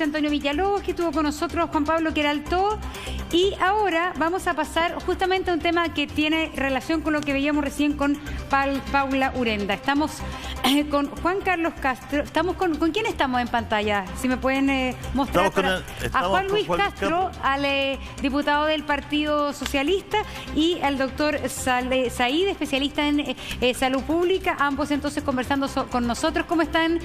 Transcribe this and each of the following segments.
Antonio Villalobos, que estuvo con nosotros, Juan Pablo Queraltó, y ahora vamos a pasar justamente a un tema que tiene relación con lo que veíamos recién con Paula Urenda. Estamos con Juan Carlos Castro. ¿Con quién estamos en pantalla? Si me pueden mostrar a Juan Luis Castro, al diputado del Partido Socialista, y al doctor Said, especialista en salud pública, ambos entonces conversando con nosotros. ¿Cómo están?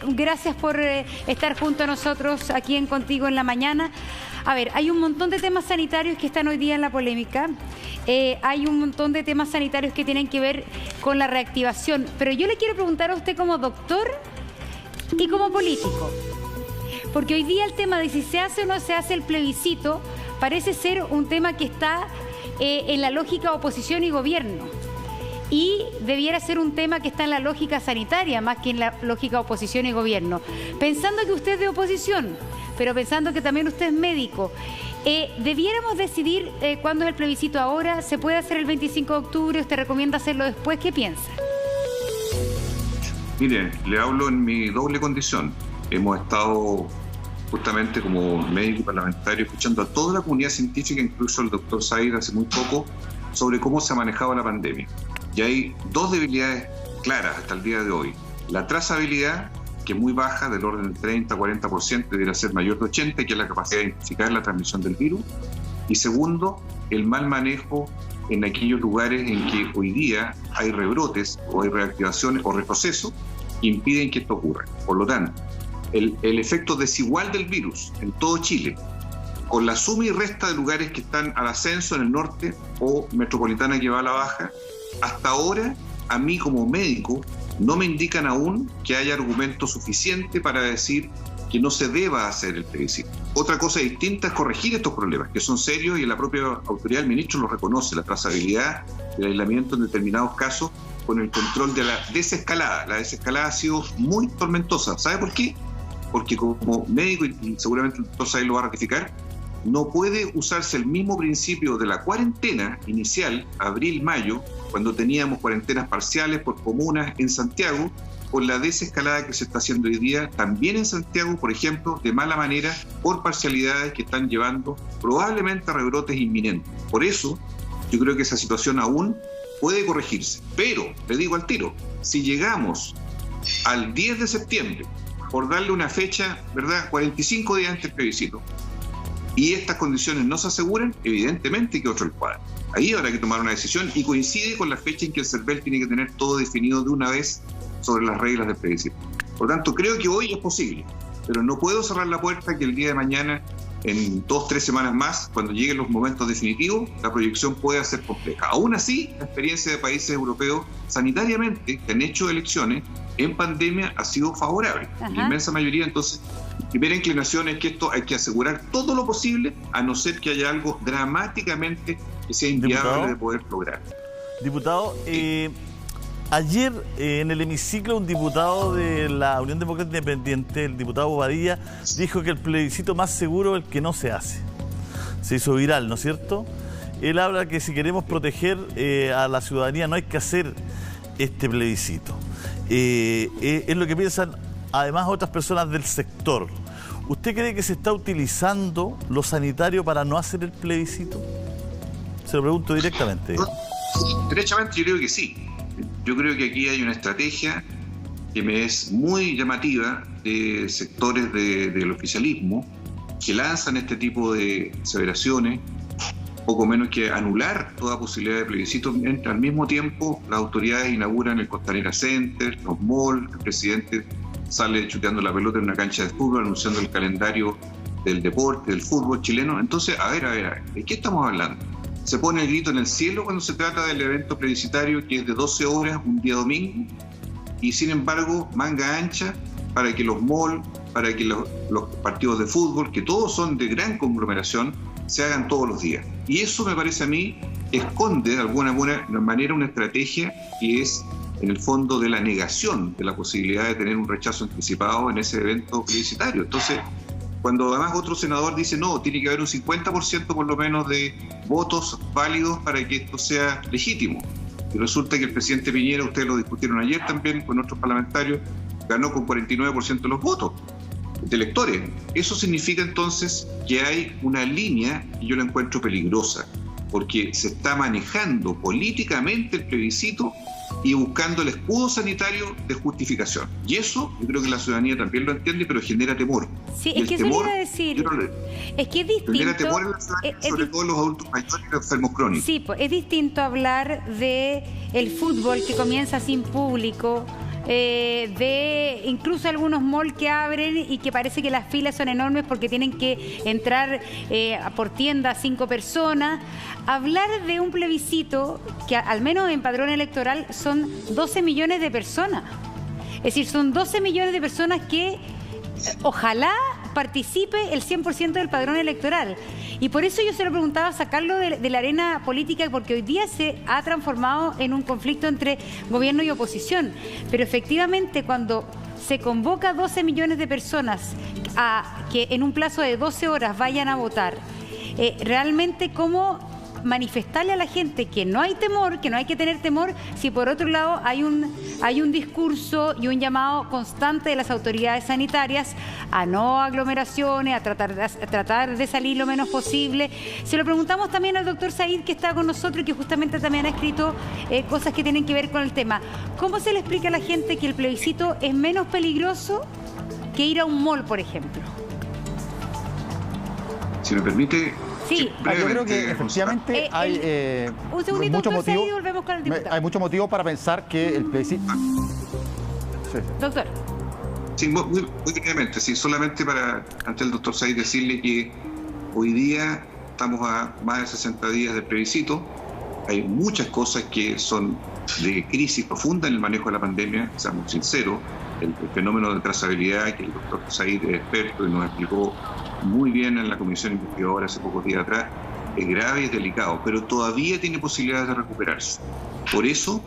Gracias por estar junto a nosotros aquí en Contigo en la Mañana. A ver, hay un montón de temas sanitarios que están hoy día en la polémica. Hay un montón de temas sanitarios que tienen que ver con la reactivación. Pero yo le quiero preguntar a usted como doctor y como político. Porque hoy día el tema de si se hace o no se hace el plebiscito parece ser un tema que está en la lógica oposición y gobierno. Y debiera ser un tema que está en la lógica sanitaria más que en la lógica oposición y gobierno. Pensando que usted es de oposición, pero pensando que también usted es médico, ¿debiéramos decidir cuándo es el plebiscito ahora? ¿Se puede hacer el 25 de octubre? ¿Usted recomienda hacerlo después? ¿Qué piensa? Mire, le hablo en mi doble condición. Hemos estado justamente como médico y parlamentario escuchando a toda la comunidad científica, incluso el doctor Said hace muy poco, sobre cómo se ha manejado la pandemia. Y hay dos debilidades claras hasta el día de hoy. La trazabilidad, que es muy baja, del orden del 30-40%, debería ser mayor de 80%, que es la capacidad de identificar la transmisión del virus. Y segundo, el mal manejo en aquellos lugares en que hoy día hay rebrotes o hay reactivaciones o retrocesos que impiden que esto ocurra. Por lo tanto, el efecto desigual del virus en todo Chile, con la suma y resta de lugares que están al ascenso en el norte o metropolitana que va a la baja, hasta ahora, a mí como médico, no me indican aún que haya argumento suficiente para decir que no se deba hacer el plebiscito. Otra cosa distinta es corregir estos problemas, que son serios y la propia autoridad del ministro lo reconoce, la trazabilidad, el aislamiento en determinados casos, con el control de la desescalada. La desescalada ha sido muy tormentosa. ¿Sabe por qué? Porque como médico, y seguramente el doctor Said lo va a ratificar, no puede usarse el mismo principio de la cuarentena inicial, abril-mayo, cuando teníamos cuarentenas parciales por comunas en Santiago, con la desescalada que se está haciendo hoy día, también en Santiago, por ejemplo, de mala manera, por parcialidades que están llevando probablemente a rebrotes inminentes. Por eso, yo creo que esa situación aún puede corregirse. Pero, le digo al tiro, si llegamos al 10 de septiembre, por darle una fecha, ¿verdad?, 45 días antes del plebiscito, y estas condiciones no se aseguran, evidentemente que otro el cuadro. Ahí habrá que tomar una decisión y coincide con la fecha en que el CERVEL tiene que tener todo definido de una vez sobre las reglas del plebiscito. Por lo tanto, creo que hoy es posible, pero no puedo cerrar la puerta que el día de mañana, en 2-3 semanas más, cuando lleguen los momentos definitivos, la proyección pueda ser compleja. Aún así, la experiencia de países europeos sanitariamente que han hecho elecciones en pandemia ha sido favorable. La inmensa mayoría, entonces, primera inclinación es que esto hay que asegurar todo lo posible, a no ser que haya algo dramáticamente que sea inviable de poder lograr. Diputado, ayer en el hemiciclo un diputado de la Unión Democrática Independiente, el diputado Bobadilla, dijo que el plebiscito más seguro es el que no se hace. Se hizo viral, ¿no es cierto? Él habla que si queremos proteger a la ciudadanía no hay que hacer este plebiscito. Es lo que piensan además otras personas del sector. ¿Usted cree que se está utilizando lo sanitario para no hacer el plebiscito? Se lo pregunto directamente. Derechamente yo creo que sí. Yo creo que aquí hay una estrategia que me es muy llamativa de sectores del oficialismo que lanzan este tipo de aseveraciones, poco menos que anular toda posibilidad de plebiscito, mientras al mismo tiempo las autoridades inauguran el Costanera Center, los malls, el presidente sale chuteando la pelota en una cancha de fútbol, anunciando el calendario del deporte, del fútbol chileno. Entonces, a ver, ¿de qué estamos hablando? Se pone el grito en el cielo cuando se trata del evento plebiscitario, que es de 12 horas, un día domingo, y sin embargo, manga ancha para que los malls, para que los partidos de fútbol, que todos son de gran conglomeración, se hagan todos los días. Y eso me parece a mí esconde de alguna manera una estrategia que es en el fondo de la negación de la posibilidad de tener un rechazo anticipado en ese evento plebiscitario. Entonces, cuando además otro senador dice no, tiene que haber un 50% por lo menos de votos válidos para que esto sea legítimo. Y resulta que el presidente Piñera, ustedes lo discutieron ayer también con otros parlamentarios, ganó con 49% de los votos. de electores. Eso significa entonces que hay una línea que yo la encuentro peligrosa, porque se está manejando políticamente el plebiscito y buscando el escudo sanitario de justificación. Y eso yo creo que la ciudadanía también lo entiende, pero genera temor. Sí, es que eso le iba a decir. Es que es distinto. Genera temor en la ciudadanía, sobre todo en los adultos mayores y los enfermos crónicos. Sí, pues es distinto hablar de el fútbol que comienza sin público, de incluso algunos malls que abren y que parece que las filas son enormes porque tienen que entrar por tienda 5 personas. Hablar de un plebiscito que al menos en padrón electoral son 12 millones de personas. Es decir, son 12 millones de personas que ojalá participe el 100% del padrón electoral. Y por eso yo se lo preguntaba, sacarlo de la arena política, porque hoy día se ha transformado en un conflicto entre gobierno y oposición. Pero efectivamente, cuando se convoca 12 millones de personas a que en un plazo de 12 horas vayan a votar, realmente cómo manifestarle a la gente que no hay temor, que no hay que tener temor, si por otro lado hay un discurso y un llamado constante de las autoridades sanitarias a no aglomeraciones, a tratar de salir lo menos posible. Se lo preguntamos también al doctor Said, que está con nosotros y que justamente también ha escrito cosas que tienen que ver con el tema. ¿Cómo se le explica a la gente que el plebiscito es menos peligroso que ir a un mall, por ejemplo? Si me permite... Sí, yo creo que efectivamente hay un segundito, mucho motivo, y volvemos con el diputado. hay mucho motivo para pensar que el plebiscito... Sí. Doctor. Sí, muy brevemente, sí, solamente ante el doctor Said decirle que hoy día estamos a más de 60 días del plebiscito. Hay muchas cosas que son de crisis profunda en el manejo de la pandemia, seamos sinceros. El fenómeno de trazabilidad, que el doctor Said es experto y nos explicó muy bien en la comisión investigadora hace pocos días atrás, es grave y es delicado, pero todavía tiene posibilidades de recuperarse. Por eso,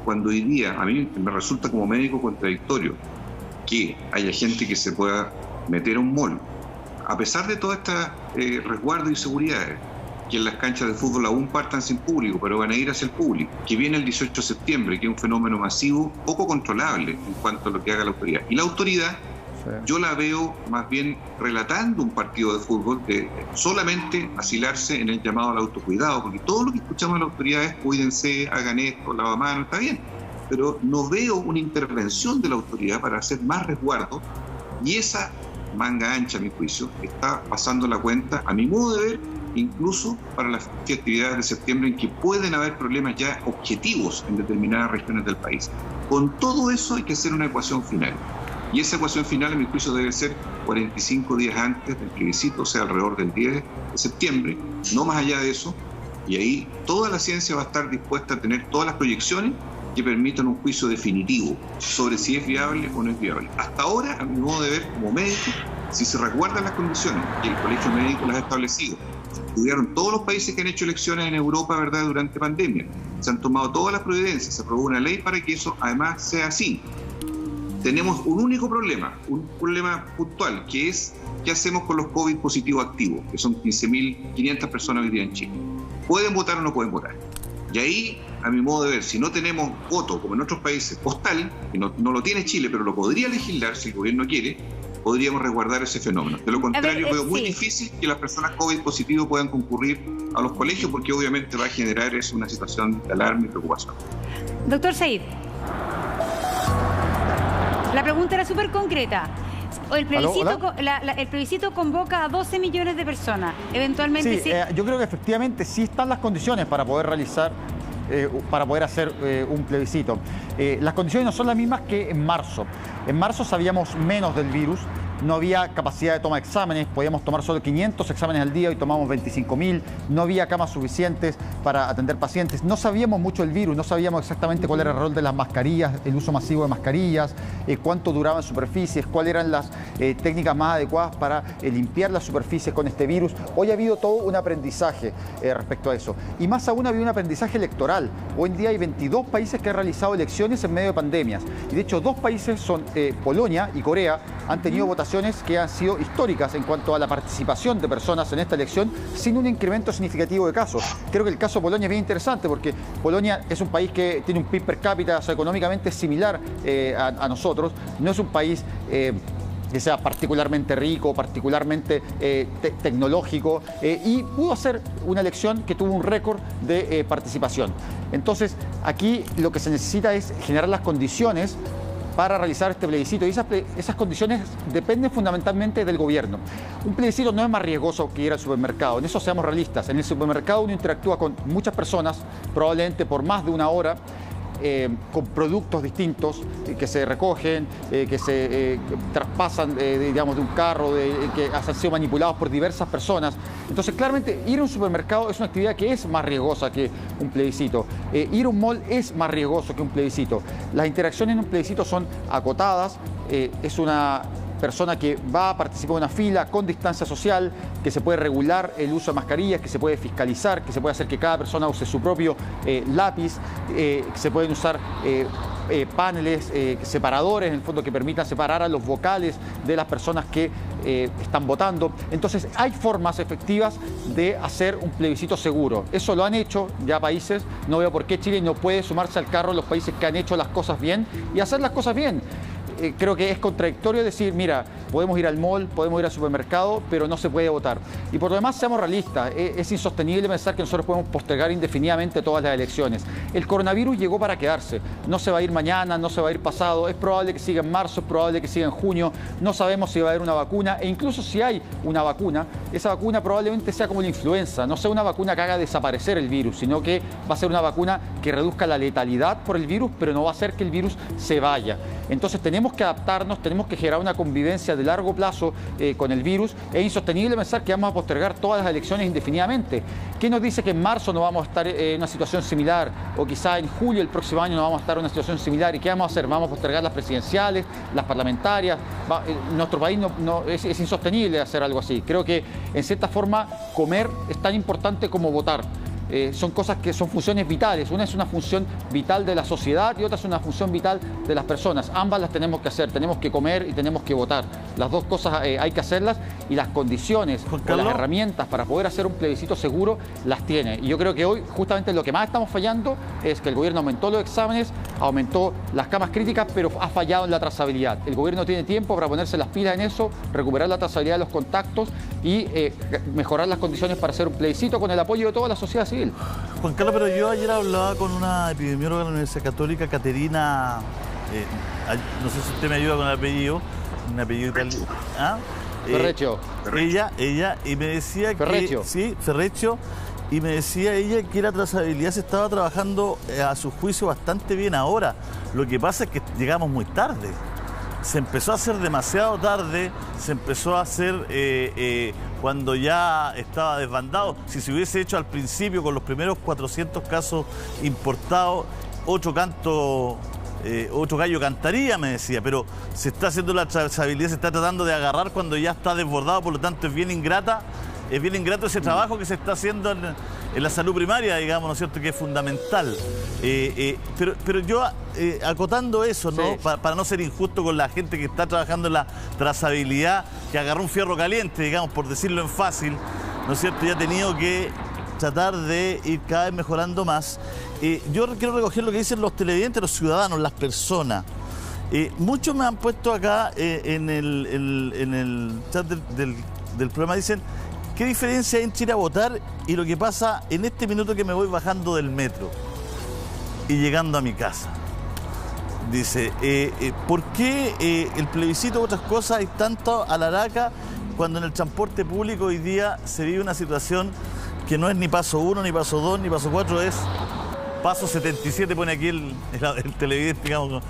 cuando hoy día, a mí me resulta como médico contradictorio que haya gente que se pueda meter a un mall, a pesar de todas estas resguardos y seguridades, que en las canchas de fútbol aún partan sin público, pero van a ir hacia el público, que viene el 18 de septiembre, que es un fenómeno masivo, poco controlable en cuanto a lo que haga la autoridad. Y la autoridad, yo la veo más bien relatando un partido de fútbol, de solamente asilarse en el llamado al autocuidado, porque todo lo que escuchamos de la autoridad es cuídense, hagan esto, lavamanos, está bien, pero no veo una intervención de la autoridad para hacer más resguardo, y esa manga ancha, a mi juicio, está pasando la cuenta, a mi modo de ver, incluso para las festividades de septiembre, en que pueden haber problemas ya objetivos en determinadas regiones del país. Con todo eso hay que hacer una ecuación final. Y esa ecuación final, a mi juicio, debe ser 45 días antes del plebiscito, o sea, alrededor del 10 de septiembre, no más allá de eso. Y ahí toda la ciencia va a estar dispuesta a tener todas las proyecciones que permitan un juicio definitivo sobre si es viable o no es viable. Hasta ahora, a mi modo de ver, como médico, si se resguardan las condiciones y el Colegio Médico las ha establecido, estudiaron todos los países que han hecho elecciones en Europa, ¿verdad?, durante pandemia, se han tomado todas las providencias, se aprobó una ley para que eso además sea así. Tenemos un único problema, un problema puntual, que es qué hacemos con los COVID positivos activos, que son 15.500 personas hoy día en Chile. ¿Pueden votar o no pueden votar? Y ahí, a mi modo de ver, si no tenemos voto, como en otros países, postal, que no lo tiene Chile, pero lo podría legislar si el gobierno quiere, podríamos resguardar ese fenómeno. De lo contrario, veo muy difícil que las personas COVID positivas puedan concurrir a los colegios, porque obviamente va a generar eso una situación de alarma y preocupación. Doctor Said, la pregunta era súper concreta. El plebiscito convoca a 12 millones de personas. Eventualmente sí. Yo creo que efectivamente sí están las condiciones para poder realizar, para poder hacer un plebiscito. Las condiciones no son las mismas que en marzo. En marzo sabíamos menos del virus, no había capacidad de toma de exámenes, podíamos tomar solo 500 exámenes al día, hoy tomamos 25.000, no había camas suficientes para atender pacientes, no sabíamos mucho del virus, no sabíamos exactamente cuál era el rol de las mascarillas, el uso masivo de mascarillas, cuánto duraban superficies, cuáles eran las técnicas más adecuadas para limpiar las superficies con este virus. Hoy ha habido todo un aprendizaje respecto a eso. Y más aún ha habido un aprendizaje electoral. Hoy en día hay 22 países que han realizado elecciones en medio de pandemias. Y de hecho 2 países son Polonia y Corea, han tenido votaciones que han sido históricas en cuanto a la participación de personas en esta elección sin un incremento significativo de casos. Creo que el caso de Polonia es bien interesante porque Polonia es un país que tiene un PIB per cápita, o sea, económicamente similar a nosotros, no es un país que sea particularmente rico, particularmente tecnológico, y pudo hacer una elección que tuvo un récord de participación. Entonces, aquí lo que se necesita es generar las condiciones para realizar este plebiscito, y esas condiciones dependen fundamentalmente del gobierno. Un plebiscito no es más riesgoso que ir al supermercado, en eso seamos realistas. En el supermercado uno interactúa con muchas personas, probablemente por más de una hora, con productos distintos que se recogen, que se traspasan, digamos, de un carro, que han sido manipulados por diversas personas. Entonces, claramente, ir a un supermercado es una actividad que es más riesgosa que un plebiscito. Ir a un mall es más riesgoso que un plebiscito. Las interacciones en un plebiscito son acotadas, es una persona que va a participar en una fila con distancia social, que se puede regular el uso de mascarillas, que se puede fiscalizar, que se puede hacer que cada persona use su propio lápiz, que se pueden usar paneles separadores, en el fondo, que permitan separar a los vocales de las personas que están votando. Entonces, hay formas efectivas de hacer un plebiscito seguro. Eso lo han hecho ya países. No veo por qué Chile no puede sumarse al carro de los países que han hecho las cosas bien y hacer las cosas bien. Creo que es contradictorio decir, mira, podemos ir al mall, podemos ir al supermercado, pero no se puede votar. Y por lo demás, seamos realistas, es insostenible pensar que nosotros podemos postergar indefinidamente todas las elecciones. El coronavirus llegó para quedarse, no se va a ir mañana, no se va a ir pasado, es probable que siga en marzo, es probable que siga en junio, no sabemos si va a haber una vacuna, e incluso si hay una vacuna, esa vacuna probablemente sea como la influenza, no sea una vacuna que haga desaparecer el virus, sino que va a ser una vacuna que reduzca la letalidad por el virus, pero no va a hacer que el virus se vaya. Entonces tenemos que adaptarnos, tenemos que generar una convivencia de largo plazo con el virus. Es insostenible pensar que vamos a postergar todas las elecciones indefinidamente. ¿Qué nos dice que en marzo no vamos a estar en una situación similar? O quizá en julio del próximo año no vamos a estar en una situación similar. ¿Y qué vamos a hacer? ¿Vamos a postergar las presidenciales, las parlamentarias? Nuestro país es insostenible hacer algo así. Creo que, en cierta forma, comer es tan importante como votar. Son cosas que son funciones vitales. Una es una función vital de la sociedad y otra es una función vital de las personas. Ambas las tenemos que hacer. Tenemos que comer y tenemos que votar. Las dos cosas hay que hacerlas, y las condiciones o las herramientas para poder hacer un plebiscito seguro las tiene. Y yo creo que hoy justamente lo que más estamos fallando es que el gobierno aumentó los exámenes, aumentó las camas críticas, pero ha fallado en la trazabilidad. El gobierno tiene tiempo para ponerse las pilas en eso, recuperar la trazabilidad de los contactos y mejorar las condiciones para hacer un plebiscito con el apoyo de toda la sociedad civil. Juan Carlos, pero yo ayer hablaba con una epidemióloga de la Universidad Católica, Caterina, no sé si usted me ayuda con el apellido, un apellido italiano. Ferreccio. Ella, y me decía Ferreccio. que... Sí, Ferreccio. Y me decía ella que la trazabilidad se estaba trabajando a su juicio bastante bien ahora. Lo que pasa es que llegamos muy tarde. Se empezó a hacer demasiado tarde, se empezó a hacer cuando ya estaba desbandado. Si se hubiese hecho al principio con los primeros 400 casos importados, otro gallo cantaría, me decía, pero se está haciendo la trazabilidad, se está tratando de agarrar cuando ya está desbordado, por lo tanto es bien ingrato ese trabajo que se está haciendo en la salud primaria, digamos, ¿no es cierto?, que es fundamental. Pero yo, acotando eso, ¿no? Sí. Para no ser injusto con la gente que está trabajando en la trazabilidad, que agarró un fierro caliente, digamos, por decirlo en fácil, ¿no es cierto?, y ha tenido que tratar de ir cada vez mejorando más. Yo quiero recoger lo que dicen los televidentes, los ciudadanos, las personas. Muchos me han puesto acá en el chat del programa, dicen: ¿qué diferencia hay entre ir a votar y lo que pasa en este minuto que me voy bajando del metro y llegando a mi casa? Dice, ¿por qué el plebiscito u otras cosas hay tanto a la araca cuando en el transporte público hoy día se vive una situación que no es ni paso 1, ni paso 2, ni paso 4, es paso 77, pone aquí el televidente, digamos,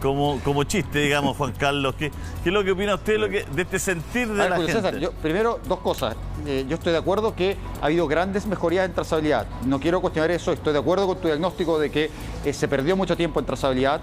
como chiste, digamos, Juan Carlos? ¿Qué es lo que opina usted de este sentir de la gente? César, primero, dos cosas. Yo estoy de acuerdo que ha habido grandes mejorías en trazabilidad. No quiero cuestionar eso. Estoy de acuerdo con tu diagnóstico de que se perdió mucho tiempo en trazabilidad.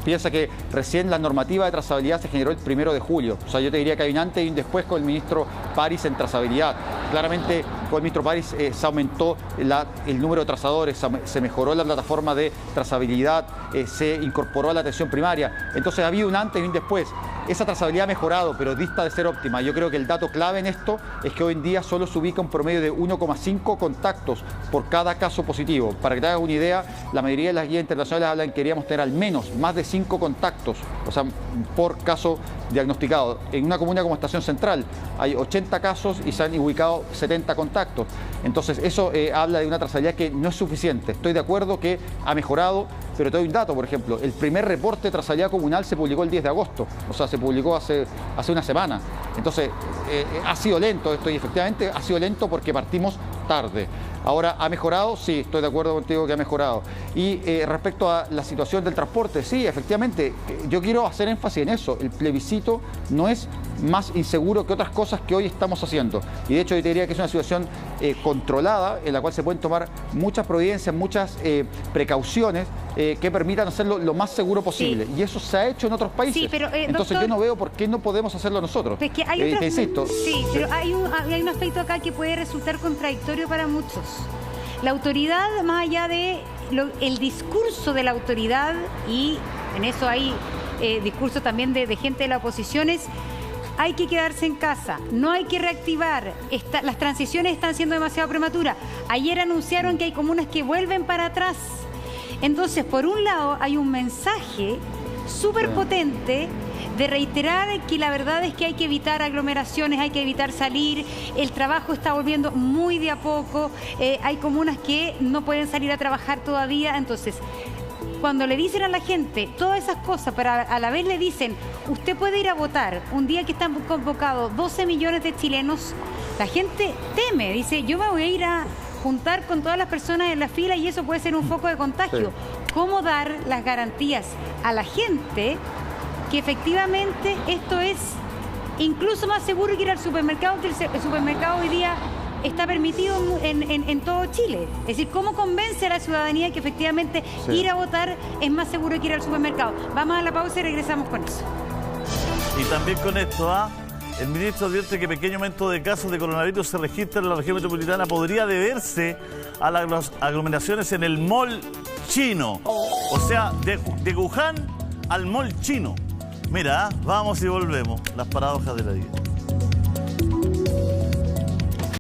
Piensa que recién la normativa de trazabilidad se generó el 1 de julio. O sea, yo te diría que hay un antes y un después con el ministro París en trazabilidad. Claramente, con el ministro París se aumentó el número de trazadores, se mejoró la plataforma de trazabilidad, se incorporó a la atención primaria. Entonces, ha habido un antes y un después. Esa trazabilidad ha mejorado, pero dista de ser óptima. Yo creo que el dato clave en esto es que hoy en día solo se ubica un promedio de 1,5 contactos por cada caso positivo. Para que te hagas una idea, la mayoría de las guías internacionales hablan que queríamos tener al menos más de 5 contactos, o sea, por caso diagnosticados. En una comuna como Estación Central hay 80 casos y se han ubicado 70 contactos. Entonces eso habla de una trazabilidad que no es suficiente. Estoy de acuerdo que ha mejorado, pero te doy un dato, por ejemplo. El primer reporte de trazabilidad comunal se publicó el 10 de agosto, o sea, se publicó hace una semana. Entonces ha sido lento esto y efectivamente ha sido lento porque partimos tarde. Ahora, ¿ha mejorado? Sí, estoy de acuerdo contigo que ha mejorado. Y respecto a la situación del transporte, sí, efectivamente, yo quiero hacer énfasis en eso. El plebiscito no es más inseguro que otras cosas que hoy estamos haciendo. Y de hecho yo te diría que es una situación controlada, en la cual se pueden tomar muchas providencias, muchas precauciones que permitan hacerlo lo más seguro posible. Sí. Y eso se ha hecho en otros países. Sí, pero, entonces doctor, yo no veo por qué no podemos hacerlo nosotros. Es que hay te insisto. Sí, pero hay un aspecto acá que puede resultar contradictorio para muchos. La autoridad, más allá de el discurso de la autoridad, y en eso hay discurso también de gente de la oposición, es: hay que quedarse en casa, no hay que reactivar, las transiciones están siendo demasiado prematuras. Ayer anunciaron que hay comunas que vuelven para atrás. Entonces, por un lado, hay un mensaje súper potente de reiterar que la verdad es que hay que evitar aglomeraciones, hay que evitar salir, el trabajo está volviendo muy de a poco, hay comunas que no pueden salir a trabajar todavía. Entonces, cuando le dicen a la gente todas esas cosas, pero a la vez le dicen: usted puede ir a votar un día que están convocados 12 millones de chilenos, la gente teme, dice: yo me voy a ir a juntar con todas las personas en la fila y eso puede ser un foco de contagio. Sí. ¿Cómo dar las garantías a la gente que efectivamente esto es incluso más seguro que ir al supermercado, que el supermercado hoy día está permitido en todo Chile? Es decir, ¿cómo convence a la ciudadanía que efectivamente ir a votar es más seguro que ir al supermercado? Vamos a la pausa y regresamos con eso. Y también con esto, el ministro advierte que pequeño aumento de casos de coronavirus se registra en la región metropolitana podría deberse a las aglomeraciones en el mall chino. O sea, de Wuhan al mall chino. Mira, vamos y volvemos. Las paradojas de la vida.